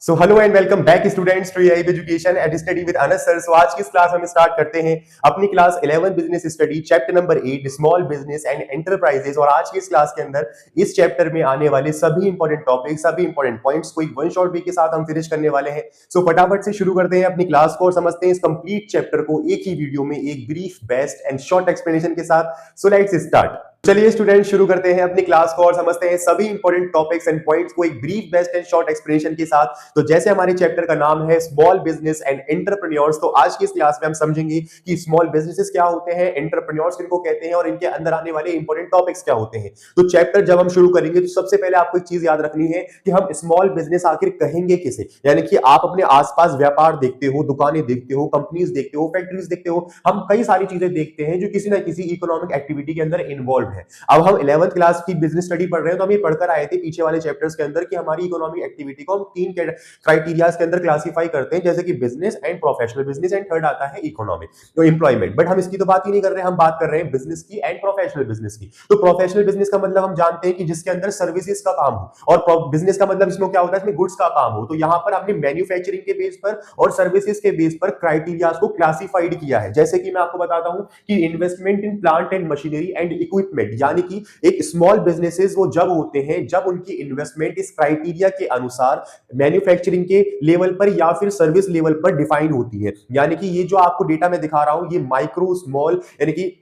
So hello and welcome back students to AI education and study with Anas sir. So आज की इस class हम start करते हैं अपनी class 11 business study chapter number 8 small business and enterprises. और आज की इस क्लास के अंदर इस चैप्टर में आने वाले सभी इंपॉर्टेंट टॉपिक सभी इंपॉर्टेंट पॉइंट्स को एक वन शॉट वे के साथ हम फिनिश करने वाले हैं। सो फटाफट से शुरू करते हैं अपनी क्लास को और समझते हैं इस कंप्लीट चैप्टर को एक ही वीडियो में एक brief best and short explanation के साथ। So let's start. चलिए स्टूडेंट शुरू करते हैं अपनी क्लास को और समझते हैं सभी इंपॉर्टेंट टॉपिक्स एंड पॉइंट्स को एक brief best and short explanation के साथ। तो जैसे हमारे चैप्टर का नाम है स्मॉल बिजनेस एंड एंटरप्रेन्योर्स, तो आज की इस क्लास में हम समझेंगे कि स्मॉल बिजनेसेस क्या होते हैं, एंटरप्रेन्योर्स किनको कहते हैं और इनके अंदर आने वाले इंपॉर्टेंट टॉपिक्स क्या होते हैं। तो चैप्टर जब हम शुरू करेंगे तो सबसे पहले आपको एक चीज याद रखनी है कि हम स्मॉल बिजनेस आखिर कहेंगे किसे। यानी कि आप अपने आसपास व्यापार देखते हो, दुकानें देखते हो, कंपनीज देखते हो, फैक्ट्रीज देखते हो, हम कई सारी चीजें देखते हैं जो किसी ना किसी इकोनॉमिक एक्टिविटी के अंदर इन्वॉल्व है। अब हम 11th क्लास की बिजनेस स्टडी पढ़ रहे हैं तो हम ये पढ़कर आए थे पीछे वाले चैप्टर्स के अंदर कि हमारी इकोनॉमिक एक्टिविटी को हम तीन क्राइटेरियाज के अंदर क्लासिफाई करते हैं, जैसे कि business and professional business and third आता है इकोनॉमिक तो एम्प्लॉयमेंट। बट हम इसकी तो बात ही नहीं कर रहे हैं, हम बात कर रहे हैं बिजनेस की एंड प्रोफेशनल बिजनेस की। तो प्रोफेशनल बिजनेस का मतलब हम जानते हैं कि जिसके अंदर सर्विसेज का काम हो, और बिजनेस का मतलब इसमें क्या होता है, इसमें गुड्स का काम हो। तो यहां पर हमने मैन्युफैक्चरिंग के बेस पर और सर्विसेज के बेस पर क्राइटेरियाज को क्लासिफाइड किया है। जैसे कि मैं आपको बताता हूं कि investment in plant and machinery and equipment, यानी कि एक स्मॉल बिजनेसेस वो जब होते हैं जब उनकी इन्वेस्टमेंट इस क्राइटेरिया के अनुसार मैन्युफैक्चरिंग के लेवल पर या फिर सर्विस लेवल पर डिफाइन होती है। यानी कि ये जो आपको डेटा में दिखा रहा हूं ये माइक्रो स्मॉल यानी कि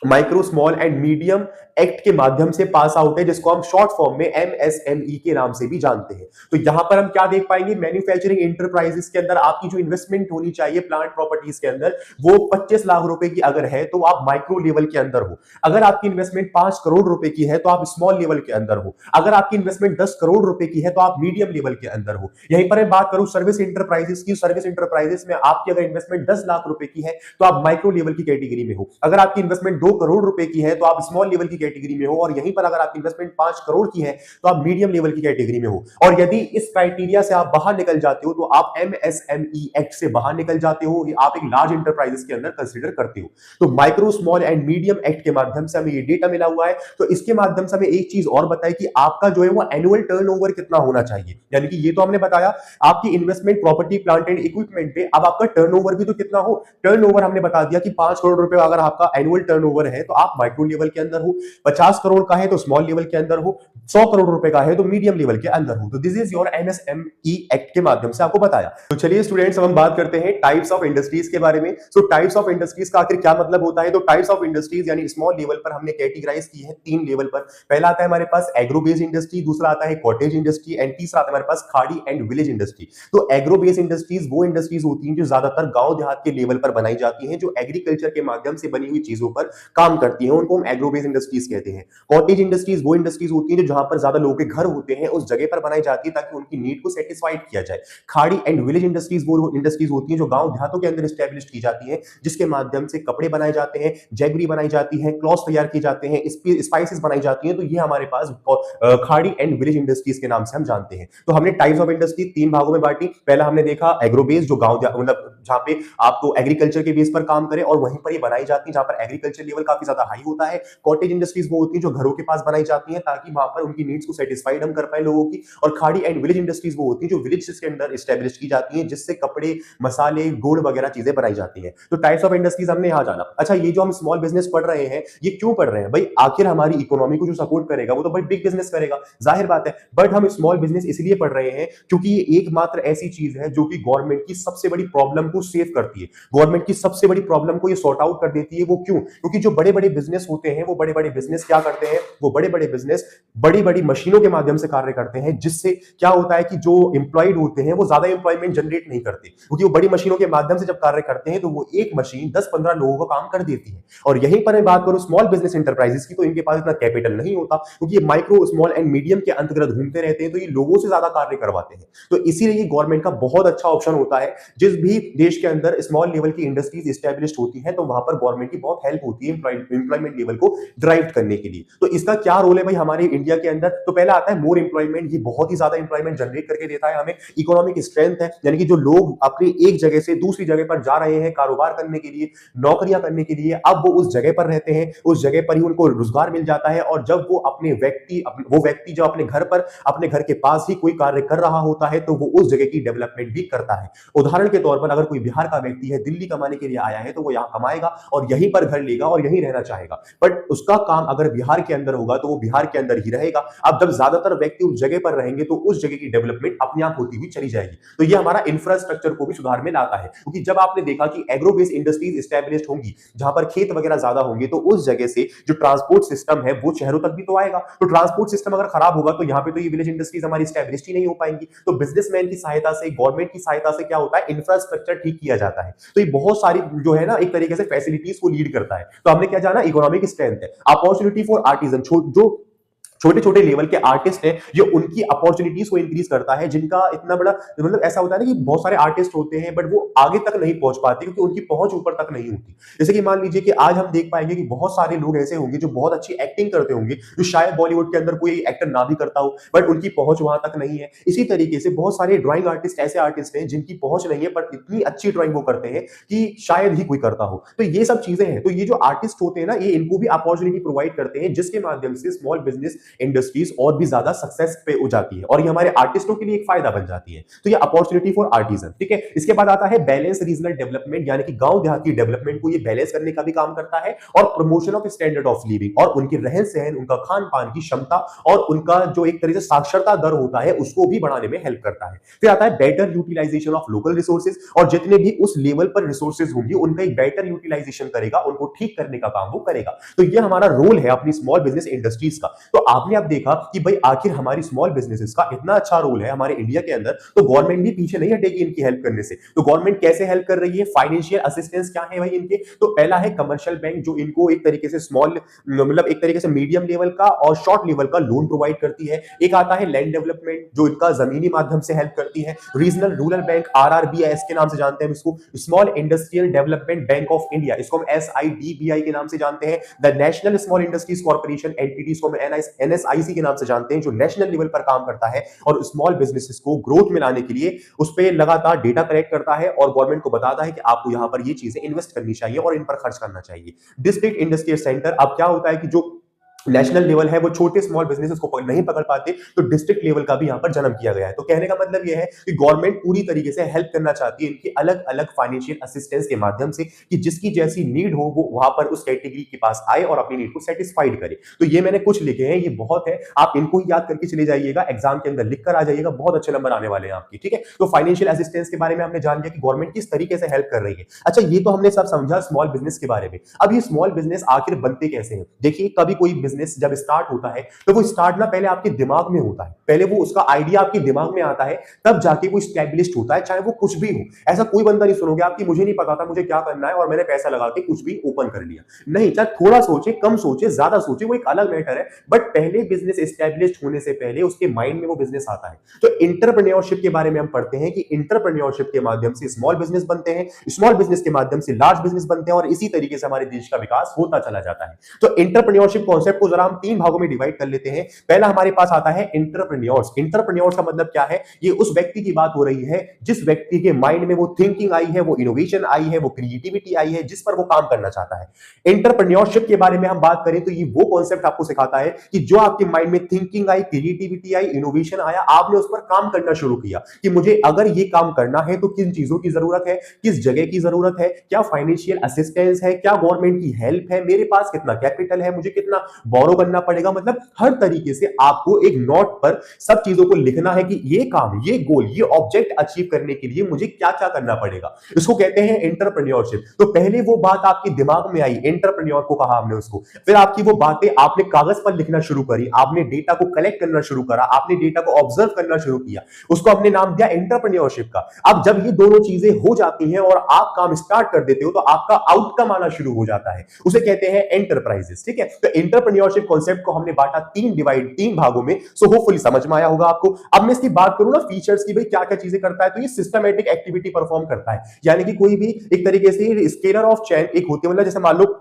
micro small and medium act के माध्यम से पास आउट है, जिसको हम शॉर्ट फॉर्म में एमएसएमई के नाम से भी जानते हैं। तो यहां पर हम क्या देख पाएंगे, मैन्युफैक्चरिंग एंटरप्राइजेस के अंदर आपकी जो इन्वेस्टमेंट होनी चाहिए प्लांट प्रॉपर्टीज के अंदर वो 25 लाख रुपए की अगर है तो आप माइक्रो लेवल के अंदर हो। अगर आपकी इन्वेस्टमेंट 5 करोड़ रुपए की है तो आप स्मॉल लेवल के अंदर हो। अगर आपकी इन्वेस्टमेंट 10 करोड़ रुपए की है तो आप मीडियम लेवल के अंदर हो। यहीं पर मैं बात करूं सर्विस इंटरप्राइजेस की, सर्विस इंटरप्राइजेस में आपकी अगर इन्वेस्टमेंट 10 लाख रुपए की है तो आप माइक्रो लेवल की कैटेगरी में हो। अगर आपकी इन्वेस्टमेंट 2 करोड़ रुपए की है तो आप स्मॉल लेवल की कैटेगरी में हो। और यहीं पर अगर आपकी इन्वेस्टमेंट 5 करोड़ की है तो आप मीडियम लेवल की कैटेगरी में हो। और यदि इस क्राइटेरिया से आप बाहर निकल जाते हो तो आप एमएसएमई एक्ट से बाहर निकल जाते हो, आप एक लार्ज इंटरप्राइजेस के अंदर कंसीडर करते हो। तो micro small and medium act के माध्यम से हमें ये डेटा मिला हुआ है। तो इसके माध्यम से हमें एक चीज और बताई कि आपका जो है वो एनुअल टर्नओवर कितना होना चाहिए। यानी कि ये तो हमने बताया आपकी investment property plant and equipment पे, अब आपका टर्नओवर भी तो कितना हो। टर्नओवर हमने बता दिया कि 5 करोड़ रुपए अगर आपका एनुअल टर्नओवर है तो आप माइक्रो लेवल के अंदर हो, 50 करोड़ का है तो स्मॉल लेवल के अंदर हो, 100 करोड़ रुपए का है तो मीडियम लेवल के अंदर हो। तो this is your MSME act के माध्यम से आपको बताया। तो चलिए स्टूडेंट्स अब हम बात करते हैं टाइप्स ऑफ इंडस्ट्रीज के बारे में। सो टाइप्स ऑफ इंडस्ट्रीज का आखिर क्या मतलब होता है। तो टाइप्स ऑफ इंडस्ट्रीज यानी स्मॉल लेवल पर हमने कैटेगराइज की है 3 लेवल पर। पहला आता है हमारे पास एग्रो बेस्ड इंडस्ट्री, दूसरा आता है कॉटेज इंडस्ट्री एंड तीसरा आता है हमारे पास खाड़ी एंड विलेज इंडस्ट्री। तो एग्रो बेस्ड इंडस्ट्रीज वो इंडस्ट्रीज होती हैं जो ज्यादातर गांव देहात के लेवल पर बनाई जाती हैं, जो एग्रीकल्चर के माध्यम से बनी हुई चीजों पर काम करती हैं, उनको हम एग्रो बेस्ड इंडस्ट्रीज कहते हैं। कॉटेज इंडस्ट्रीज वो इंडस्ट्रीज होती हैं जो जहां पर ज्यादा लोगों के घर होते हैं उस जगह पर बनाई जाती है ताकि उनकी नीड को सेटिस्फाइड किया जाए। खाड़ी एंड विलेज इंडस्ट्रीज वो इंडस्ट्रीज होती हैं जो गांव देहातों के अंदर एस्टैब्लिश की जाती हैं, जिसके माध्यम से कपड़े बनाए जाते हैं, जैगरी बनाई जाती है, क्लॉथ्स तैयार किए जाते हैं, स्पाइसेस बनाई जाती हैं। तो ये हमारे पास खाड़ी एंड विलेज इंडस्ट्रीज के नाम से हम जानते हैं। तो हमने टाइप्स ऑफ इंडस्ट्री 3 भागों में बांटी। पहला हमने देखा एग्रो बेस्ड, जो गांव मतलब जहां पे आपको एग्रीकल्चर के बेस पर काम करें और वहीं पर ये बनाई जाती है जहां पर एग्रीकल्चर लेवल काफी ज्यादा हाई होता है। कॉटेज इंडस्ट्रीज वो होती हैं जो घरों के पास बनाई जाती हैं ताकि वहां पर उनकी नीड्स को सेटिस्फाइड हम कर पाए लोगों की। और खाड़ी एंड विलेज इंडस्ट्रीज वो होती हैं जो विलेजेस के अंदर एस्टैब्लिश की जाती हैं, जिससे कपड़े, मसाले, गुड़ वगैरह चीजें बनाई जाती हैं। तो टाइप्स ऑफ इंडस्ट्रीज हमने यहां जाना। अच्छा, ये जो हम स्मॉल बिजनेस पढ़ रहे हैं ये क्यों पढ़ रहे हैं भाई, आखिर हमारी इकोनॉमी को जो सपोर्ट करेगा वो तो भाई बिग बिजनेस करेगा, जाहिर बात है। बट हम स्मॉल बिजनेस इसलिए पढ़ रहे हैं क्योंकि ये एकमात्र ऐसी चीज है जो कि गवर्नमेंट की सबसे बड़ी प्रॉब्लम को सेव करती है, गवर्नमेंट की सबसे बड़ी प्रॉब्लम को ये सॉर्ट आउट कर देती है। वो क्यों? क्योंकि जो बड़े बड़े बिजनेस होते हैं वो बड़े बड़े बिजनेस क्या करते हैं, वो बड़े बड़े बिजनेस बड़ी बड़ी मशीनों के माध्यम से कार्य करते हैं, जिससे क्या होता है कि जो एम्प्लॉयड होते हैं वो ज्यादा एम्प्लॉयमेंट जनरेट नहीं करते, क्योंकि वो बड़ी मशीनों के माध्यम से जब कार्य करते हैं तो वो एक मशीन 10-15 लोगों को काम कर देती है। और यहीं पर मैं बात करूं स्मॉल बिजनेस एंटरप्राइजेस की, तो इनके पास इतना कैपिटल नहीं होता क्योंकि ये माइक्रो स्मॉल एंड मीडियम के अंतर्गत घूमते रहते हैं, तो ये लोगों से ज्यादा कार्य करवाते हैं। तो इसीलिए ये गवर्नमेंट का बहुत अच्छा ऑप्शन होता है। जिस भी देश के अंदर स्मॉल लेवल की इंडस्ट्रीज एस्टेब्लिश होती है तो वहां पर गवर्नमेंट की बहुत हेल्प होती है एम्प्लॉयमेंट लेवल को ड्राइव करने के लिए। तो इसका क्या रोल है भाई हमारे इंडिया के अंदर? तो पहला आता है मोर एम्प्लॉयमेंट। ये बहुत ही ज्यादा एम्प्लॉयमेंट जनरेट करके देता है हमें। इकोनॉमिक स्ट्रेंथ है, यानी कि जो लोग अपनी एक जगह से दूसरी जगह पर जा रहे हैं कारोबार करने के लिए, नौकरियां करने के लिए, अब वो उस जगह पर रहते हैं, उस जगह पर ही उनको रोजगार मिल जाता है। और जब वो वो व्यक्ति जो अपने घर पर, अपने घर के पास ही कोई कार्य कर रहा होता है तो वो उस जगह की डेवलपमेंट भी करता है। उदाहरण के तौर पर अगर कोई बिहार का व्यक्ति है, दिल्ली कमाने के लिए आया है, तो वो यहाँ कमाएगा और यहीं पर घर लेगा और यहीं रहना चाहेगा। बट उसका काम अगर बिहार के अंदर होगा तो वो बिहार के अंदर ही रहेगा। अब जब ज्यादातर व्यक्ति उस जगह पर रहेंगे तो उस जगह की डेवलपमेंट अपने आप होती हुई चली जाएगी। तो ये हमारा इंफ्रास्ट्रक्चर को भी सुधार में लाता है, क्योंकि जब आपने देखा कि एग्रो बेस्ड इंडस्ट्रीज एस्टैब्लिश्ड होंगी जहां पर खेत वगैरह ज्यादा होंगे, तो उस जगह से जो ट्रांसपोर्ट सिस्टम है वो शहरों तक भी तो आएगा। तो ट्रांसपोर्ट सिस्टम अगर खराब होगा तो यहाँ पे तो ये विलेज इंडस्ट्रीज हमारी एस्टैब्लिश्ड ही नहीं हो पाएंगी। तो बिजनेसमैन की सहायता से, गवर्नमेंट की सहायता से क्या होता है, इंफ्रास्ट्रक्चर ठीक किया जाता है। तो ये बहुत सारी जो है ना एक तरीके से फैसिलिटीज को लीड करता है। तो हमने क्या जाना, इकोनॉमिक स्ट्रेंथ है, अपॉर्चुनिटी फॉर आर्टिजन, जो छोटे छोटे लेवल के आर्टिस्ट हैं, ये उनकी अपॉर्चुनिटीज को इंक्रीज करता है। जिनका इतना बड़ा मतलब ऐसा होता है ना कि बहुत सारे आर्टिस्ट होते हैं बट वो आगे तक नहीं पहुंच पाते क्योंकि उनकी पहुंच ऊपर तक नहीं होती। जैसे कि मान लीजिए कि आज हम देख पाएंगे कि बहुत सारे लोग ऐसे होंगे जो बहुत अच्छी एक्टिंग करते होंगे, जो शायद बॉलीवुड के अंदर कोई एक्टर ना भी करता हो, बट उनकी पहुंच वहां तक नहीं है। इसी तरीके से बहुत सारे ड्राइंग आर्टिस्ट ऐसे आर्टिस्ट हैं जिनकी पहुंच नहीं है पर इतनी अच्छी ड्राइंग वो करते हैं कि शायद ही कोई करता हो। तो ये सब चीजें हैं। तो ये जो आर्टिस्ट होते हैं ना, ये इनको भी अपॉर्चुनिटी प्रोवाइड करते हैं जिसके माध्यम से स्मॉल बिजनेस इंडस्ट्रीज और भी ज्यादा सक्सेस पे हो जाती है और ये हमारे आर्टिस्टों के लिए एक फायदा बन जाती है। तो ये अपॉर्चुनिटी फॉर आर्टिजन, ठीक है। इसके बाद आता है बैलेंस रीजनल डेवलपमेंट, यानी कि गांव देहात की डेवलपमेंट को ये बैलेंस करने का भी काम करता है। और promotion of standard of living, और उनके रहन सहन, उनका खान पान की क्षमता और उनका जो एक तरह से साक्षरता दर होता है उसको भी बढ़ाने में हेल्प करता है। फिर आता है better utilization of local resources, और जितने भी उस लेवल पर रिसोर्सेज होंगे उनका एक बेटर यूटिलाइजेशन करेगा, उनको ठीक करने का काम वो करेगा। तो ये हमारा रोल है अपनी स्मॉल बिजनेस इंडस्ट्रीज का। तो आपने अब देखा कि भाई आखिर हमारी स्मॉल बिजनेसेस का इतना अच्छा रोल है हमारे इंडिया के अंदर, तो गवर्नमेंट भी पीछे नहीं हटेगी इनकी हेल्प करने से। तो गवर्नमेंट कैसे हेल्प कर रही है, फाइनेंशियल असिस्टेंस क्या है भाई इनके? तो पहला है कमर्शियल बैंक, जो इनको एक तरीके से स्मॉल मतलब एक तरीके से मीडियम लेवल का और शॉर्ट लेवल का लोन प्रोवाइड करती है। एक आता है लैंड डेवलपमेंट, जो इनका जमीनी माध्यम से हेल्प करती है। रीजनल रूरल बैंक, RRBI के नाम से जानते हैं इसको। Small industrial development bank of India, इसको हम SIDBI के नाम से जानते हैं। The national small industries corporation NTT, इसको हम NSIC के नाम से जानते हैं, जो नेशनल लेवल पर काम करता है और स्मॉल बिजनेसेस को ग्रोथ में लाने के लिए उस पे लगातार डेटा कलेक्ट करता है और गवर्नमेंट को बताता है कि आपको यहां पर ये चीजें इन्वेस्ट करनी चाहिए और इन पर खर्च करना चाहिए। डिस्ट्रिक्ट इंडस्ट्रियल सेंटर, अब क्या होता है कि जो नेशनल लेवल है वो छोटे स्मॉल बिजनेसेस को नहीं पकड़ पाते, तो डिस्ट्रिक्ट लेवल का भी यहां पर जन्म किया गया है। तो कहने का मतलब यह है कि गवर्नमेंट पूरी तरीके से हेल्प करना चाहती है इनकी अलग अलग फाइनेंशियल असिस्टेंस के माध्यम से, कि जिसकी जैसी नीड हो वो वहां पर उस कैटेगरी के पास आए और अपनी नीड को सेटिस्फाइड करे। तो ये मैंने कुछ लिखे हैं, ये बहुत है, आप इनको ही याद करके चले जाइएगा, एग्जाम के अंदर लिख कर आ जाइएगा, बहुत अच्छे नंबर आने वाले हैं आपकी, ठीक है। तो फाइनेंशियल असिस्टेंस के बारे में हमने जान लिया कि गवर्नमेंट किस तरीके से हेल्प कर रही है। अच्छा, ये तो हमने सब समझा स्मॉल बिजनेस के बारे में। अब ये स्मॉल बिजनेस आखिर बनते कैसे हैं? देखिए, कभी कोई बिजनेस जब स्टार्ट होता है तो वो स्टार्ट ना पहले आपके दिमाग में होता है, पहले वो उसका आइडिया आपके दिमाग में आता है, तब जाके वो स्टैब्लिश्ड होता है, चाहे वो कुछ भी हो। ऐसा कोई बंदा नहीं सुनोगे आपकी, मुझे नहीं पता था मुझे क्या करना है और मैंने पैसा लगा के कुछ भी ओपन कर लिया। नहीं, चाहे थोड़ा सोचे, कम सोचे, ज्यादा सोचे, वो एक अलग मैटर है, बट पहले बिजनेस स्टैब्लिश्ड होने से पहले उसके माइंड में वो बिजनेस आता है। तो एंटरप्रेन्योरशिप के बारे में हम पढ़ते हैं कि एंटरप्रेन्योरशिप के माध्यम से स्मॉल बिजनेस बनते हैं, स्मॉल बिजनेस के माध्यम से लार्ज बिजनेस बनते हैं और इसी तरीके से हमारे देश का विकास होता चला जाता है। तो एंटरप्रेन्योरशिप कॉन्सेप्ट को जरा हम 3 भागों में डिवाइड कर लेते हैं। पहला हमारे पास आता है एंटरप्रेन्योर्स। एंटरप्रेन्योर्स का मतलब क्या है? ये उस व्यक्ति की बात हो रही है जिस व्यक्ति के माइंड में वो थिंकिंग आई है, वो इनोवेशन आई है, वो क्रिएटिविटी आई है, जिस पर वो काम करना चाहता है। एंटरप्रेन्योरशिप के बारे में हम बात करें तो ये वो कॉन्सेप्ट आपको सिखाता है कि जो आपके माइंड में thinking I, creativity I, innovation आया, आपने उस पर काम करना शुरू किया कि मुझे अगर ये काम करना है तो किन चीजों की जरूरत है, किस जगह की जरूरत है, क्या फाइनेंशियल असिस्टेंस है, क्या गवर्नमेंट की हेल्प है, मेरे पास कितना कैपिटल है, मुझे कितना बोरो करना पड़ेगा। मतलब हर तरीके से आपको एक नोट पर सब चीजों को लिखना है कि ये काम, ये गोल, ये ऑब्जेक्ट अचीव करने के लिए मुझे क्या क्या करना पड़ेगा। इसको कहते हैं एंटरप्रेन्योरशिप। तो पहले वो बात आपके दिमाग में आई, एंटरप्रेन्योर को कहा हमने उसको, फिर आपकी वो बातें आपने कागज पर लिखना शुरू करी, आपने डेटा को कलेक्ट करना शुरू करा, आपने डेटा को ऑब्जर्व करना शुरू किया, उसको हमने नाम दिया एंटरप्रेन्योरशिप का। अब जब ये दोनों चीजें हो जाती हैं और आप काम स्टार्ट कर देते हो तो आपका आउटकम आना शुरू हो जाता है, उसे कहते हैं एंटरप्राइजेस, ठीक है। तो एंटरप्रेन्योर एंटरप्रेन्योरशिप कॉन्सेप्ट को हमने बांटा तीन भागों में। सो होपफुली समझ में आया होगा आपको। अब मैं इसकी बात करूं ना फीचर्स की, भाई क्या क्या चीजें करता है, तो ये सिस्टमैटिक एक्टिविटी परफॉर्म करता है, यानी कि कोई भी एक तरीके से स्केलर ऑफ चेन एक होती है, मतलब जैसे मान लो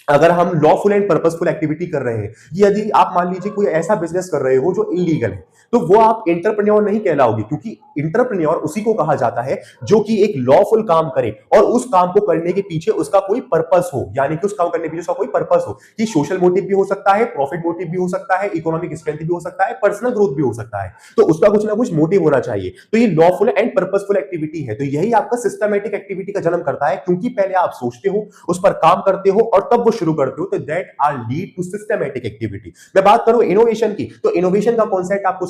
अगर हम लॉफुल एंड पर्पसफुल एक्टिविटी कर रहे हैं, यदि आप मान लीजिए कोई ऐसा बिजनेस कर रहे हो जो इलीगल है, तो वो आप एंटरप्रेन्योर नहीं कहलाओगे, क्योंकि एंटरप्रेन्योर उसी को कहा जाता है जो कि एक लॉफुल काम करे और उस काम को करने के पीछे उसका कोई पर्पस हो, यानी कि उस काम करने के पीछे उसका कोई पर्पस हो, कि सोशल मोटिव भी हो सकता है, प्रॉफिट मोटिव भी हो सकता है, इकोनॉमिक स्ट्रेंथ भी हो सकता है, पर्सनल ग्रोथ भी हो सकता है, तो उसका कुछ ना कुछ मोटिव होना चाहिए। तो ये लॉफुल एंड पर्पसफुल एक्टिविटी है, तो यही आपका सिस्टमैटिक एक्टिविटी का जन्म करता है, क्योंकि पहले आप सोचते हो, उस पर काम करते हो और तब वो शुरू करते हो, तो that are lead to systematic activity. मैं बात करूं इनोवेशन की, तो इनोवेशन का कॉन्सेप्ट आपको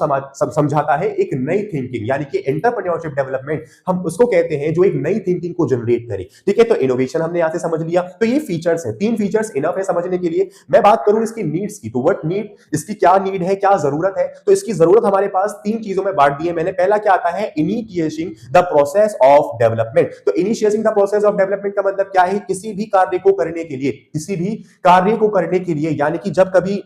समझाता है एक नई थिंकिंग, यानी कि एंटरप्रेन्योरशिप डेवलपमेंट हम उसको कहते हैं जो एक नई थिंकिंग को जनरेट करे। ठीक है, तो इनोवेशन हमने यहां से समझ लिया। तो ये फीचर्स है, 3 फीचर्स इनफ है समझने के लिए। मैं बात करूं इसकी नीड्स की, तो व्हाट नीड, इसकी क्या नीड है, क्या जरूरत है, तो इसकी जरूरत हमारे पास 3 चीजों में बांट दी है मैंने। पहला क्या आता है, initiating the process of development. तो initiating the process of development का मतलब क्या है, किसी भी कार्य को करने के लिए, किसी भी कार्य को करने के लिए, यानी कि जब कभी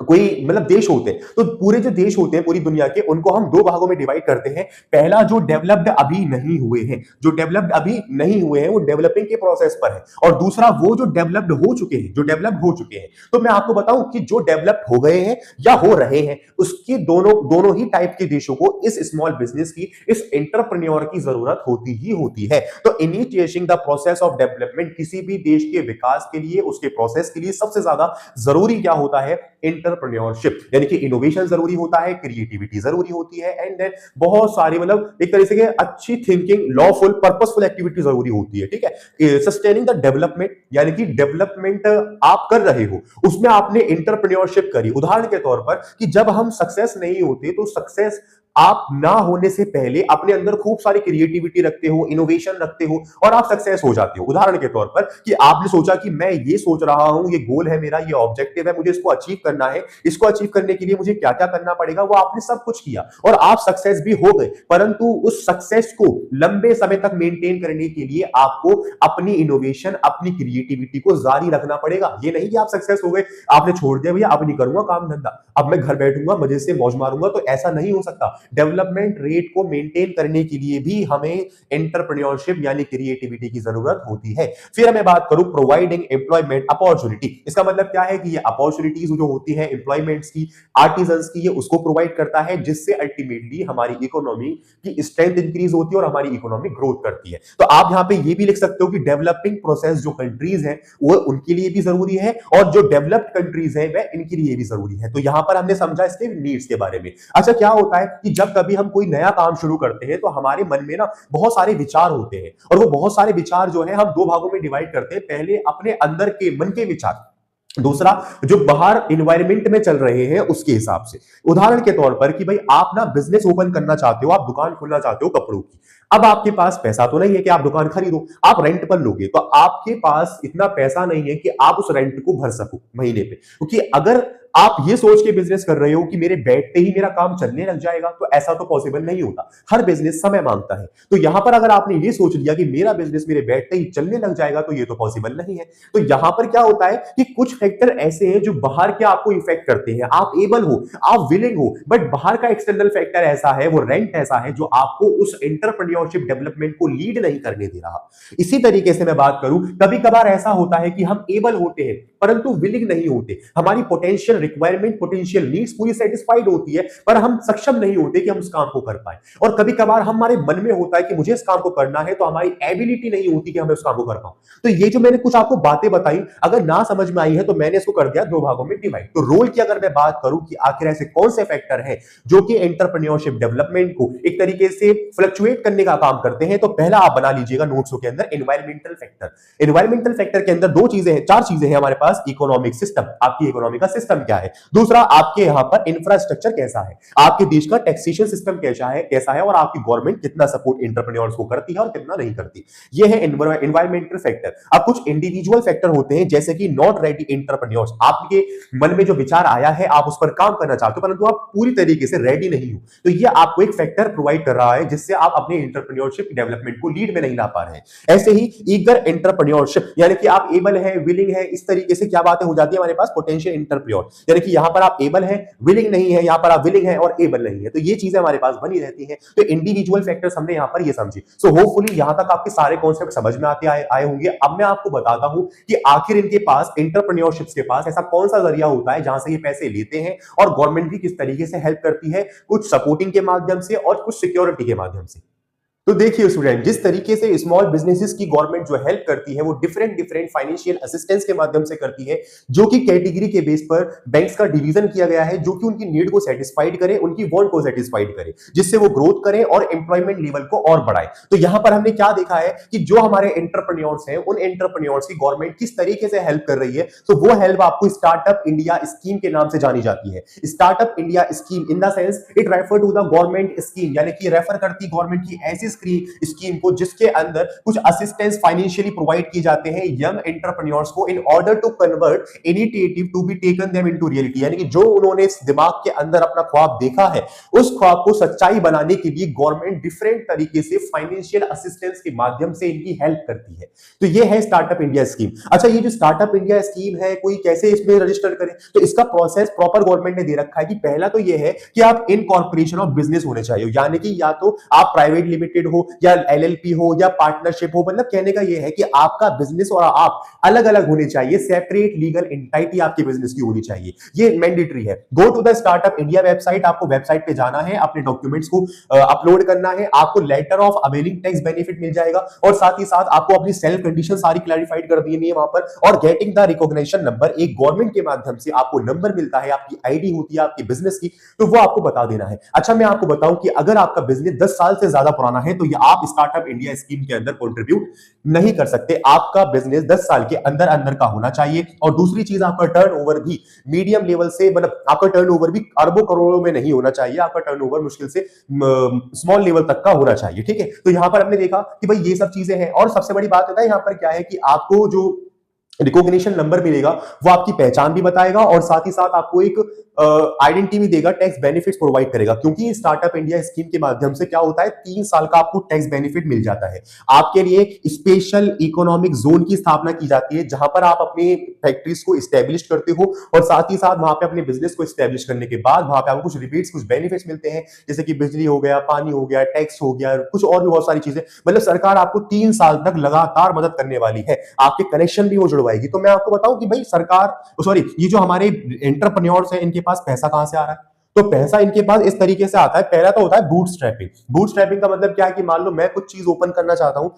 कोई मतलब देश होते हैं, तो पूरे जो देश होते हैं पूरी दुनिया के, उनको हम 2 भागों में डिवाइड करते हैं। पहला जो डेवलप्ड अभी नहीं हुए हैं, जो डेवलप्ड अभी नहीं हुए हैं वो डेवलपिंग के प्रोसेस पर है, और दूसरा वो जो डेवलप्ड हो चुके हैं, जो डेवलप्ड हो चुके हैं। तो मैं आपको बताऊं कि जो डेवलप्ड हो गए हैं या हो रहे हैं, उसके दोनों ही टाइप के देशों को इस स्मॉल बिजनेस की, इस एंटरप्रेन्योर की जरूरत होती ही होती है। तो initiating the process of development, किसी भी देश के विकास के लिए, उसके प्रोसेस के लिए सबसे ज्यादा जरूरी क्या होता है, एंटरप्रेन्योरशिप, यानी कि इनोवेशन जरूरी होता है, क्रिएटिविटी जरूरी होती है, एंड देन बहुत सारी मतलब एक तरह से अच्छी थिंकिंग, लॉफुल पर्पसफुल एक्टिविटी जरूरी होती है। ठीक है, सस्टेनिंग द डेवलपमेंट, यानी कि डेवलपमेंट आप कर रहे हो, उसमें आपने एंटरप्रेन्योरशिप करी। उदाहरण के तौर पर कि जब हम सक्सेस नहीं होते, तो सक्सेस आप ना होने से पहले अपने अंदर खूब सारी क्रिएटिविटी रखते हो, इनोवेशन रखते हो, और आप सक्सेस हो जाते हो। उदाहरण के तौर पर कि आपने सोचा कि मैं ये सोच रहा हूं, ये गोल है मेरा, ये ऑब्जेक्टिव है, मुझे इसको अचीव करना है, इसको अचीव करने के लिए मुझे क्या क्या करना पड़ेगा, वो आपने सब कुछ किया और आप सक्सेस भी हो गए। परंतु उस सक्सेस को लंबे समय तक मेंटेन करने के लिए आपको अपनी इनोवेशन, अपनी क्रिएटिविटी को जारी रखना पड़ेगा। ये नहीं कि आप सक्सेस हो गए, आपने छोड़ दिया, भैया अब नहीं करूंगा काम धंधा, अब मैं घर बैठूंगा, मजे से मौज मारूंगा, तो ऐसा नहीं हो सकता। डेवलपमेंट रेट को मेंटेन करने के लिए भी हमें एंटरप्रेन्योरशिप यानी क्रिएटिविटी की जरूरत होती है। फिर मैं बात करूं प्रोवाइडिंग एम्प्लॉयमेंट अपॉर्चुनिटी, इसका मतलब क्या है कि ये अपॉर्चुनिटीज जो होती है एम्प्लॉयमेंट्स की, आर्टिजन्स की, ये उसको प्रोवाइड करता है, जिससे अल्टीमेटली हमारी इकोनॉमी की स्ट्रेंथ इंक्रीज होती है और हमारी इकोनॉमी ग्रोथ करती है। तो आप यहां पे ये भी लिख सकते हो कि डेवलपिंग प्रोसेस जो कंट्रीज हैं वो उनके लिए भी जरूरी है, और जो डेवलप्ड कंट्रीज हैं वह इनके लिए भी जरूरी है। तो यहां पर हमने समझा इसके नीड्स के बारे में। अच्छा, क्या होता है कि जब कभी हम कोई नया काम शुरू करते हैं, तो हमारे मन में ना बहुत सारे विचार होते हैं, और वो बहुत सारे विचार जो है हम 2 भागों में डिवाइड करते हैं। पहले अपने अंदर के मन के विचार, दूसरा जो बाहर एनवायरमेंट में चल रहे हैं उसके हिसाब से। उदाहरण के तौर पर कि भाई आप ना बिजनेस ओपन करना चाहते हो, आप दुकान खोलना चाहते हो कपड़ों की। अब आपके पास पैसा तो नहीं है कि आप दुकान खरीदो, आप रेंट पर लोगे, तो आपके पास इतना पैसा नहीं है कि आप उस रेंट को भर सको महीने पे। क्योंकि अगर आप ये सोच के बिजनेस कर रहे हो कि मेरे बैठते ही मेरा काम चलने लग जाएगा, तो ऐसा तो पॉसिबल नहीं होता। हर बिजनेस समय मांगता है। तो यहां पर अगर आपने ये सोच लिया कि मेरा बिजनेस मेरे बैठते ही चलने लग जाएगा, तो ये तो पॉसिबल नहीं है। तो यहां पर क्या होता है कि कुछ फैक्टर ऐसे हैं जो बाहर के आपको इफेक्ट करते हैं। आप एबल हो, आप विलिंग हो, बट बाहर का एक्सटर्नल फैक्टर ऐसा है, वो रेंट ऐसा है, जो आपको उस एंटरप्रेन्योरशिप डेवलपमेंट को लीड नहीं करने दे रहा। इसी तरीके से मैं बात करूं, कभी कभार ऐसा होता है कि हम एबल होते हैं परंतु विलिंग नहीं होते। हमारी पोटेंशियल रिक्वायरमेंट, पोटेंशियल नीड्स पूरी सेटिस्फाइड होती है, पर हम सक्षम नहीं होते कि हम उस काम को कर पाए। और कभी कभार हमारे मन में होता है कि मुझे इस काम को करना है, तो हमारी एबिलिटी नहीं होती कि हम उस काम को कर पाऊं। तो ये जो मैंने कुछ आपको बातें बताई, अगर ना समझ में आई है तो मैंने इसको कर दिया 2 भागों में डिवाइड। तो रोल की अगर मैं बात करूं कि आखिर ऐसे कौन से फैक्टर हैं जो कि एंटरप्रेन्योरशिप डेवलपमेंट को एक तरीके से फ्लक्चुएट करने का काम करते हैं, तो पहला आप बना लीजिएगा नोट्स के अंदर, एनवायरमेंटल फैक्टर। एनवायरमेंटल फैक्टर के अंदर 2 चीजें हैं, 4 चीजें हैं हमारे पास। इकोनॉमिक सिस्टम, आपकी इकोनॉमी का सिस्टम क्या है। दूसरा, आपके यहां पर इंफ्रास्ट्रक्चर कैसा है, आपके देश का टैक्सेशन सिस्टम कैसा है, और आपकी गवर्नमेंट कितना सपोर्ट एंटरप्रेन्योर्स को करती है और कितना नहीं करती। ये है एनवायरमेंटल फैक्टर। अब कुछ इंडिविजुअल फैक्टर होते हैं, जैसे कि नॉट रेडी एंटरप्रेन्योर्स, आपके मन में जो विचार आया है, आप उस पर काम करना चाहते हो, परंतु आप पूरी तरीके से रेडी नहीं हो, तो ये आपको एक फैक्टर प्रोवाइड कर रहा है, जिससे आप अपने एंटरप्रेन्योरशिप डेवलपमेंट को लीड में नहीं ला पा रहे हैं। ऐसे ही ईगर एंटरप्रेन्योरशिप, यानी कि आप एबल है, विलिंग है, इस तरीके से क्या बातें हो जाती है हमारे पास, पोटेंशियल एंटरप्रेन्योर, यानी कि यहां पर आप एबल हैं, विलिंग नहीं है, यहां पर आप विलिंग हैं और एबल नहीं है, तो ये चीजें हमारे पास बनी रहती हैं। तो इंडिविजुअल फैक्टर्स हमने यहां पर ये समझी। सो होपफुली यहां तक आपके सारे कॉन्सेप्ट समझ में आए होंगे। अब मैं आपको बताता हूं कि आखिर इनके पास, एंटरप्रेन्योरशिप के पास ऐसा कौन सा जरिया होता है जहां से ये पैसे लेते हैं, और गवर्नमेंट भी किस तरीके से हेल्प करती है, कुछ सपोर्टिंग के माध्यम से और कुछ सिक्योरिटी के माध्यम से। तो देखिए स्टूडेंट, जिस तरीके से स्मॉल बिजनेसेस की गवर्नमेंट जो हेल्प करती है वो डिफरेंट डिफरेंट फाइनेंशियल असिस्टेंस के माध्यम से करती है, जो कि कैटेगरी के बेस पर बैंक्स का डिवीजन किया गया है, जो कि उनकी नीड को सेटिस्फाइड करे, उनकी वांट को सेटिस्फाइड करे, जिससे वो ग्रोथ करें और एम्प्लॉयमेंट लेवल को और बढ़ाए। तो यहां पर हमने क्या देखा है कि जो हमारे एंटरप्रेन्योर्स हैं, उन एंटरप्रेन्योर्स की गवर्नमेंट किस तरीके से हेल्प कर रही है, तो वो हेल्प आपको स्टार्टअप इंडिया स्कीम के नाम से जानी जाती है। Startup India scheme in the sense it refer to the government scheme, यानी कि रेफर करती गवर्नमेंट की ऐसी स्कीम को जिसके अंदर कुछ असिस्टेंस फाइनेंशियली प्रोवाइड किए जाते हैं यंग एंटरप्रेन्योर्स को, in order to convert initiative to be taken them into reality, यानी कि जो उन्होंने इस दिमाग के अंदर अपना ख्वाब देखा है, उस ख्वाब को सच्चाई बनाने के लिए गवर्नमेंट डिफरेंट तरीके से फाइनेंशियल असिस्टेंस के माध्यम से इनकी हेल्प करती है। तो ये है स्टार्टअप इंडिया स्कीम। अच्छा, ये जो स्टार्टअप इंडिया स्कीम है, कोई कैसे इसमें रजिस्टर करे, तो इसका प्रोसेस प्रॉपर गवर्नमेंट ने दे रखा है कि पहला तो ये है कि आप इनकॉर्पोरेशन ऑफ बिजनेस होने चाहिए, यानी कि या तो आप प्राइवेट लिमिटेड हो या एलएलपी हो या पार्टनरशिप हो, मतलब कहने का यह है कि आपका बिजनेस और आप अलग अलग होने चाहिए, सेपरेट लीगल एंटिटी आपके बिजनेस की होनी चाहिए, ये मैंडेटरी है। Go to the startup India website, आपको वेबसाइट पे जाना है, अपने डॉक्यूमेंट्स को अपलोड करना है, आपको letter of availing tax benefit मिल जाएगा, और साथ ही साथ आपको अपनी सेल्फ कंडीशन सारी क्लैरिफाइड कर देनी है वहां पर, और गेटिंग द रिकॉग्निशन नंबर, एक गवर्नमेंट के माध्यम से आपको नंबर मिलता है, आपकी आईडी होती है आपके बिजनेस की, तो वो आपको बता देना है। अच्छा, मैं आपको बताऊं कि अगर आपका बिजनेस 10 साल से ज्यादा पुराना है तो ये आप स्टार्टअप इंडिया स्कीम के अंदर कंट्रीब्यूट नहीं कर सकते। आपका बिजनेस 10 साल के अंदर अंदर का होना चाहिए, और दूसरी चीज, आपका टर्नओवर भी मीडियम लेवल से, मतलब आपका टर्नओवर भी अरबों करोड़ों में नहीं होना चाहिए, आपका टर्नओवर मुश्किल से स्मॉल लेवल तक का होना चाहिए। ठीक है, तो यहां पर हमने देखा कि भाई ये सब चीजें हैं, और सबसे बड़ी बात है यहां पर क्या है कि आपको जो रिकॉग्निशन नंबर मिलेगा वो आपकी पहचान भी बताएगा, और साथ ही साथ आपको एक आइडेंटिटी भी देगा, टैक्स बेनिफिट्स प्रोवाइड करेगा, क्योंकि स्टार्टअप इंडिया स्कीम के माध्यम से क्या होता है, 3 साल का आपको टैक्स बेनिफिट मिल जाता है। आपके लिए स्पेशल इकोनॉमिक जोन की स्थापना की जाती है, जहां पर आप अपनी फैक्ट्रीज को स्टैब्लिश करते हो, और साथ ही साथ वहां पे अपने बिजनेस को स्टैब्लिश करने के बाद वहां पे आपको कुछ रिबेट्स, कुछ बेनिफिट्स मिलते हैं, जैसे कि बिजली हो गया, पानी हो गया, टैक्स हो गया, कुछ और भी बहुत सारी चीजें। मतलब सरकार आपको 3 साल तक लगातार मदद करने वाली है, आपके कनेक्शन भी वो जुड़वाएगी। तो मैं आपको बताऊं कि भाई सरकार, सॉरी, ये जो हमारे एंटरप्रेन्योर्स हैं, इनके पास पैसा कहां से आ रहा है, तो पैसा इनके पास इस तरीके से आता है। पहला तो होता है बूटस्ट्रैपिंग। बूटस्ट्रैपिंग का मतलब क्या है कि मान लो मैं कुछ चीज ओपन करना चाहता हूं,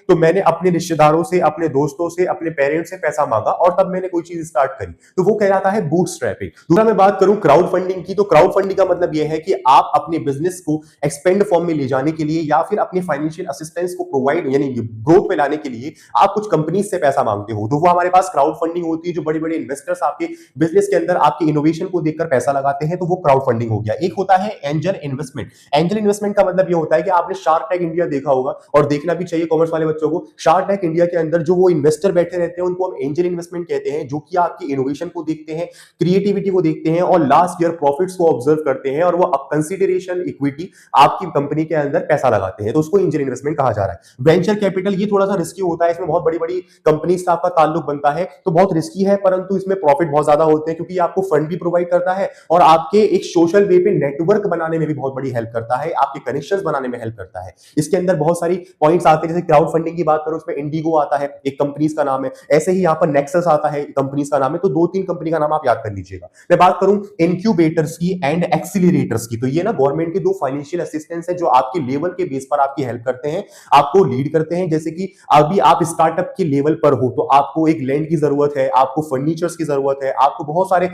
तो मैंने अपने रिश्तेदारों से, अपने दोस्तों से, अपने पेरेंट्स से पैसा मांगा, और तब मैंने कोई चीज स्टार्ट करी, तो वो कहलाता है बूटस्ट्रैपिंग। दूसरा मैं बात करूं क्राउड फंडिंग की, तो क्राउड फंडिंग का मतलब यह है कि आप अपने बिजनेस को एक्सपेंड फॉर्म में ले जाने के लिए, या फिर अपनी फाइनेंशियल असिस्टेंस को प्रोवाइड, यानी ग्रोथ में लाने के लिए आप कुछ कंपनीज से पैसा मांगते हो, तो वो हमारे पास क्राउड फंडिंग होती है। जो बड़े बड़े इन्वेस्टर्स आपके बिजनेस के अंदर आपके इनोवेशन को देखकर पैसा लगाते हैं, तो वो क्राउड फंडिंग हो गया। एक होता है एंजल इन्वेस्टमेंट। एंजल इन्वेस्टमेंट का मतलब ये होता है कि आपने शार्क टैंक इंडिया देखा होगा, और देखना भी चाहिए कॉमर्स वाले बच्चों को। शार्क टैंक इंडिया के अंदर जो वो इन्वेस्टर बैठे रहते हैं, उनको हम एंजल इन्वेस्टमेंट कहते हैं, जो कि आपकी इनोवेशन को देखते हैं, क्रिएटिविटी को देखते हैं, और लास्ट ईयर प्रॉफिट्स को ऑब्जर्व करते हैं, और वो कंसीडरेशन इक्विटी आपकी कंपनी के अंदर पैसा लगाते हैं, तो उसको एंजल इन्वेस्टमेंट कहा जा रहा है। वेंचर कैपिटल, ये थोड़ा सा रिस्की होता है, इसमें बहुत बड़ी बड़ी कंपनी से आपका ताल्लुक बनता है, तो बहुत रिस्की है, परंतु इसमें प्रॉफिट बहुत ज्यादा होते हैं, क्योंकि आपको फंड भी प्रोवाइड करता है, और आपके एक सोशल वे पे नेटवर्क बनाने में भी बहुत बड़ी हेल्प करता है, आपके कनेक्शंस बनाने में हेल्प करता है। इसके अंदर बहुत सारी पॉइंट्स आते हैं, जैसे क्राउड फंडिंग की बात करो, उसमें इंडिगो आता है, एक कंपनीज का नाम है, ऐसे ही यहाँ पर नेक्सस आता है, कंपनीज का नाम है, तो 2-3 कंपनी का नाम आप याद कर लीजिएगा। मैं बात करूं इनक्यूबेटर्स की एंड एक्सीलरेटर्स की, तो ये ना गवर्नमेंट के 2 फाइनेंशियल असिस्टेंस है, जो आपके लेवल के बेस पर आपकी हेल्प करते हैं, आपको लीड करते हैं। जैसे कि अभी आप स्टार्टअप के लेवल पर हो, तो आपको एक लैंड की जरूरत है, आपको फर्नीचर्स की जरूरत है, आपको बहुत सारे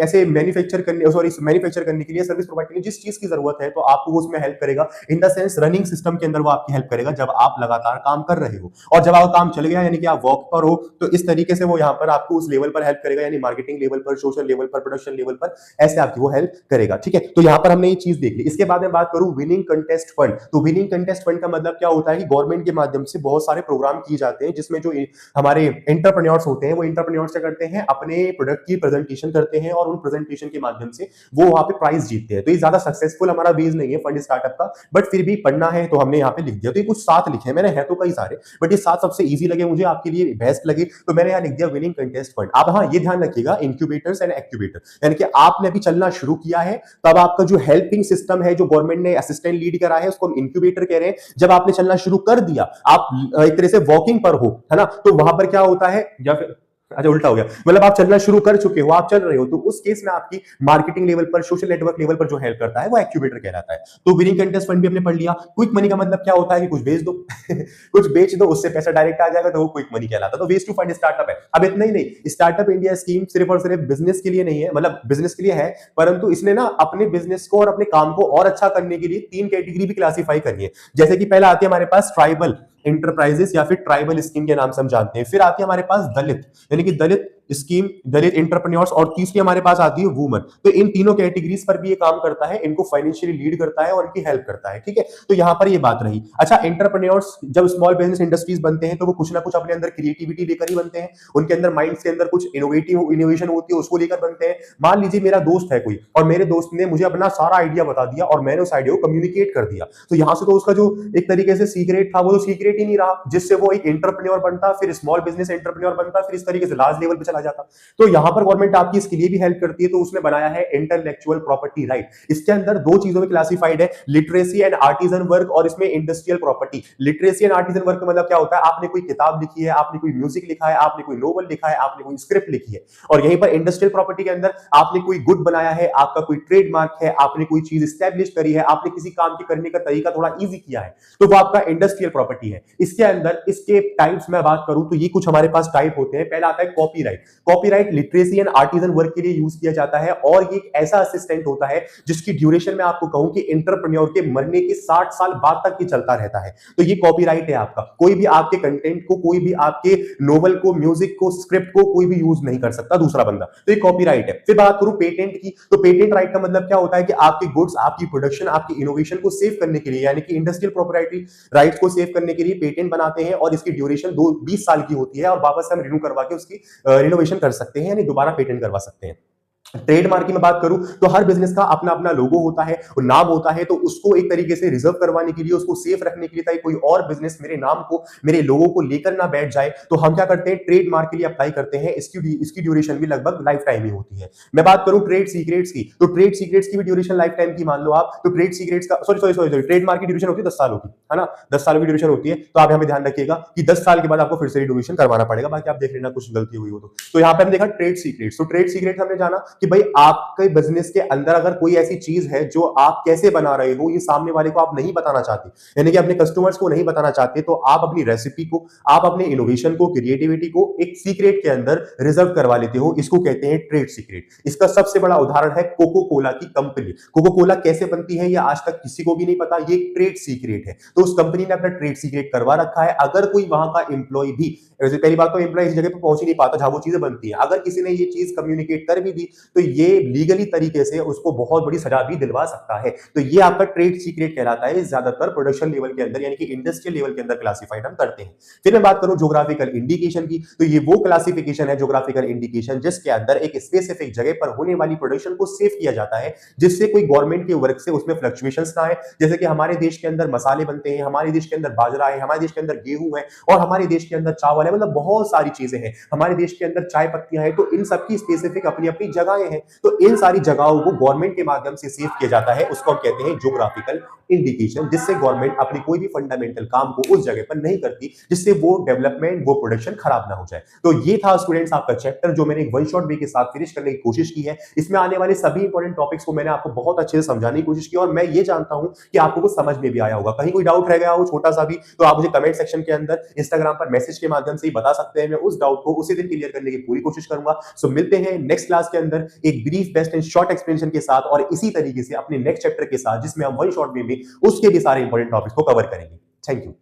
ऐसे मैन्युफैक्चर करने के लिए, सर्विस प्रोवाइड करने, जिस चीज की जरूरत है, तो आपको वो उसमें हेल्प करेगा। इन द सेंस रनिंग सिस्टम के अंदर वो आपकी हेल्प करेगा, जब आप लगातार काम कर रहे हो, और जब आपका काम चल गया, यानी कि आप वर्क पर हो, तो इस तरीके से वो यहाँ पर आपको उस लेवल पर हेल्प करेगा, यानी मार्केटिंग लेवल पर, सोशल लेवल पर, प्रोडक्शन लेवल पर, ऐसे आपकी वो हेल्प करेगा। ठीक है, तो यहाँ पर हमने ये चीज देख ली। इसके बाद में बात करूं विनिंग कंटेस्ट फंड, तो विनिंग कंटेस्ट फंड का मतलब क्या होता है कि गवर्नमेंट के माध्यम से बहुत सारे प्रोग्राम किए जाते हैं, जिसमें जो हमारे एंटरप्रेन्योर्स होते हैं, वो एंटरप्रेन्योर्स क्या करते हैं, अपने प्रोडक्ट की प्रेजेंटेशन करते हैं, और उन प्रेजेंटेशन के माध्यम से वो वहां पे प्राइज जीतते हैं। तो ये ज्यादा सक्सेसफुल हमारा बेस नहीं है फंड स्टार्टअप का, बट फिर भी पढ़ना है तो हमने यहाँ पे लिख दिया। तो ये कुछ 7 लिखे हैं मैंने, है तो कई सारे, बट ये 7 सबसे इजी लगे मुझे, आपके लिए बेस्ट लगे, तो मैंने यहाँ लिख दिया विनिंग कंटेस्ट फंड। अब हाँ, ये ध्यान रखिएगा, इंक्यूबेटर्स एंड एक्यूबेटर, यानी कि आपने अभी चलना शुरू किया है, तब आपका जो हेल्पिंग सिस्टम है, जो गवर्नमेंट ने असिस्टेंट लीड करा है, उसको हम इंक्यूबेटर कह रहे हैं। जब आपने चलना शुरू कर दिया, आप एक तरह से वॉकिंग पर हो, है ना, तो वहां पर क्या होता है, या फिर अच्छा उल्टा हो गया, मतलब आप चलना शुरू कर चुके हो, आप चल रहे हो, तो उस केस में आपकी मार्केटिंग लेवल पर, सोशल नेटवर्क लेवल पर जो हेल्प करता है वो एक्यूबेटर कहलाता है। तो विनिंग कंटेस्ट फंड भी हमने पढ़ लिया। क्विक मनी का मतलब क्या होता है कि कुछ बेच दो कुछ बेच दो, उससे पैसा डायरेक्ट आ जाएगा, तो वो क्विक मनी कहलाता है। तो वेस्ट टू फंड स्टार्टअप है। अब इतना ही नहीं, स्टार्टअप इंडिया स्कीम सिर्फ और सिर्फ बिजनेस के लिए नहीं है, मतलब बिजनेस के लिए है, परंतु इसने ना अपने बिजनेस को और अपने काम को और अच्छा करने के लिए 3 कैटेगरी भी क्लासिफाई करी है। जैसे कि पहला आती है हमारे पास ट्राइबल इंटरप्राइजेस या फिर ट्राइबल स्कीम के नाम से हम जानते हैं। फिर आती है हमारे पास दलित, यानी कि दलित स्कीम, दलित एंटरप्रेन्योर्स, और तीसरी हमारे पास आती है वुमन। तो इन तीनों कैटेगरीज पर भी ये काम करता है, इनको फाइनेंशियली लीड करता है और इनकी हेल्प करता है। ठीक है, तो यहां पर ये बात रही। अच्छा, एंटरप्रेन्योर्स जब स्मॉल बिजनेस इंडस्ट्रीज बनते हैं तो वो कुछ ना कुछ अपने अंदर क्रिएटिविटी लेकर ही बनते हैं, उनके अंदर माइंड्स के अंदर कुछ इनोवेशन होती है, उसको लेकर बनते हैं। मान लीजिए मेरा दोस्त है कोई, और मेरे दोस्त ने मुझे अपना सारा आइडिया बता दिया और मैंने उस आइडिया को कम्युनिकेट कर दिया, तो यहां से तो उसका जो एक तरीके से सीक्रेट था वो तो सीक्रेट ही नहीं रहा, जिससे वो एक एंटरप्रेन्योर बनता, फिर स्मॉल बिजनेस एंटरप्रेन्योर बनता, फिर इस तरीके से लार्ज लेवल पे चला जाता। तो यहां पर गवर्नमेंट आपकी इसके लिए भी हेल्प करती है, तो उसने बनाया है इंटेलेक्चुअल प्रॉपर्टी राइट। इसके अंदर 2 चीजों में क्लासिफाइड है, लिटरेसी एंड आर्टिजन वर्क, और इसमें industrial property. Literacy and artisan work का मतलब क्या होता है, आपने कोई किताब लिखी है, आपने कोई म्यूजिक लिखा है, आपने कोई नोवेल लिखा है, आपने कोई स्क्रिप्ट लिखी है, और यहीं पर इंडस्ट्रियल प्रॉपर्टी के अंदर आपने कोई गुड बनाया है, आपका कोई ट्रेडमार्क है, आपने कोई चीज स्टैब्लिश करी है, आपने किसी काम के करने का तरीका थोड़ा इजी किया है, तो वो आपका इंडस्ट्रियल प्रॉपर्टी है। इसके अंदर इसके टाइप्स में बात करूं तो ये कुछ हमारे पास टाइप होते हैं। पहला आता है copyright. Copyright literacy and artisan work के लिए यूज किया जाता है, और ये एक ऐसा असिस्टेंट होता है जिसकी ड्यूरेशन में आपको कहूं कि एंटरप्रेन्योर के मरने के 60 साल बाद तक ही चलता रहता है। तो ये कॉपीराइट है आपका। कोई भी आपके कंटेंट को, कोई भी आपके नोवेल को, म्यूजिक को, स्क्रिप्ट को कोई भी यूज नहीं कर सकता दूसरा बंदा, तो ये कॉपीराइट है। फिर बात करूं पेटेंट की, तो पेटेंट राइट का मतलब क्या होता है कि आपके गुड्स, आपकी प्रोडक्शन, आपकी इनोवेशन को सेव करने के लिए, यानी कि इंडस्ट्रियल प्रॉपर्टी राइट्स को सेव करने के लिए पेटेंट बनाते हैं, और इसकी ड्यूरेशन 20 साल की होती है, और वापस हम रिन्यू करवा के उसकी रिनोवेशन कर सकते हैं, यानी दोबारा पेटेंट करवा सकते हैं। ट्रेडमार्क की मैं बात करूं तो हर बिजनेस का अपना अपना लोगो होता है और नाम होता है, तो उसको एक तरीके से रिजर्व करवाने के लिए, उसको सेफ रखने के लिए, ताकि कोई और बिजनेस मेरे नाम को, मेरे लोगो को लेकर ना बैठ जाए, तो हम क्या करते हैं, ट्रेडमार्क के लिए अप्लाई करते हैं। इसकी ड्यूरेशन भी लगभग लाइफ टाइम ही होती है। मैं बात करूं ट्रेड सीक्रेट्स की, तो ट्रेड सीक्रेट्स की भी ड्यूरेशन लाइफ टाइम की मान लो आप, तो ट्रेड सीक्रेट्स का सॉरी ट्रेडमार्क की ड्यूरेशन होती है 10 सालों की, है ना, 10 सालों की ड्यूरेशन होती है। तो आप हमें ध्यान रखिएगा कि 10 साल के बाद आपको फिर से ड्यूरेशन करवाना पड़ेगा, बाकी आप देख लेना कुछ गलती हुई हो तो यहाँ पे हमने देखा ट्रेड सीक्रेट्स। तो ट्रेड सीक्रेट्स हमने जाना कि भाई आप बिजनेस के अंदर अगर कोई ऐसी चीज है जो आप कैसे बना रहे हो, ये सामने वाले को आप नहीं बताना चाहते, यानी कि अपने कस्टमर्स को नहीं बताना चाहते, तो आप अपनी रेसिपी को, आप अपने इनोवेशन को, क्रिएटिविटी को एक सीक्रेट के अंदर रिजर्व करवा लेते हो, इसको कहते हैं ट्रेड सीक्रेट। इसका सबसे बड़ा उदाहरण है कोको कोला की कंपनी। कोको कोला कैसे बनती है ये आज तक किसी को भी नहीं पता, ये ट्रेड सीक्रेट है। तो उस कंपनी ने अपना ट्रेड सीक्रेट करवा रखा है। अगर कोई वहां का एम्प्लॉय भी, पहली बात तो एम्प्लॉय इस जगह पर पहुंच ही नहीं पाता जहां वो चीजें बनती है, अगर किसी ने ये चीज कम्युनिकेट कर भी दी तो ये लीगली तरीके से उसको बहुत बड़ी सजा भी दिलवा सकता है। तो ये आपका ट्रेड सीक्रेट कहलाता है। ज्यादातर प्रोडक्शन लेवल के अंदर, यानी कि इंडस्ट्रियल लेवल के अंदर क्लासिफाइड हम करते हैं। फिर मैं बात करूं ज्योग्राफिकल इंडिकेशन की, तो ये वो क्लासिफिकेशन है ज्योग्राफिकल इंडिकेशन जिसके अंदर एक स्पेसिफिक जगह पर होने वाली प्रोडक्शन को सेव किया जाता है, जिससे कोई गवर्नमेंट के वर्क से उसमें फ्लक्चुएशंस ना आए। जैसे कि हमारे देश के अंदर मसाले बनते हैं, हमारे देश के अंदर बाजरा है, हमारे देश के अंदर गेहूं है, और हमारे देश के अंदर चावल है, मतलब बहुत सारी चीजें हैं, हमारे देश के अंदर चाय पत्तियां हैं, तो इन सबकी स्पेसिफिक अपनी अपनी जगहें हैं। तो इन सारी जगहों को गवर्नमेंट के माध्यम से सेव किया जाता है, उसको हम कहते हैं ज्योग्राफिकल इंडिकेशन, जिससे गवर्नमेंट अपनी कोई भी फंडामेंटल काम को उस जगह पर नहीं करती, जिससे वो डेवलपमेंट, वो प्रोडक्शन खराब ना हो जाए। तो ये था स्टूडेंट्स आपका चैप्टर, जो मैंने एक वन शॉट वे के साथ फिनिश करने की कोशिश की है। इसमें आने वाले सभी इंपॉर्टेंट टॉपिक्स को मैंने आपको बहुत अच्छे से समझाने की कोशिश की, और मैं ये जानता हूं कि आपको कुछ समझ में भी आया होगा। कहीं कोई डाउट रह गया हो छोटा सा भी, तो आप मुझे कमेंट सेक्शन के अंदर, इंस्टाग्राम पर मैसेज के माध्यम से ही बता सकते हैं। मैं उस डाउट को उसी दिन क्लियर करने की पूरी कोशिश करूंगा। सो मिलते हैं नेक्स्ट क्लास के अंदर एक brief, best and short explanation के साथ, और इसी तरीके से अपने नेक्स्ट चैप्टर के साथ, जिसमें हम वन शॉट वे में उसके भी सारे इंपॉर्टेंट टॉपिक्स को कवर करेंगे। Thank you.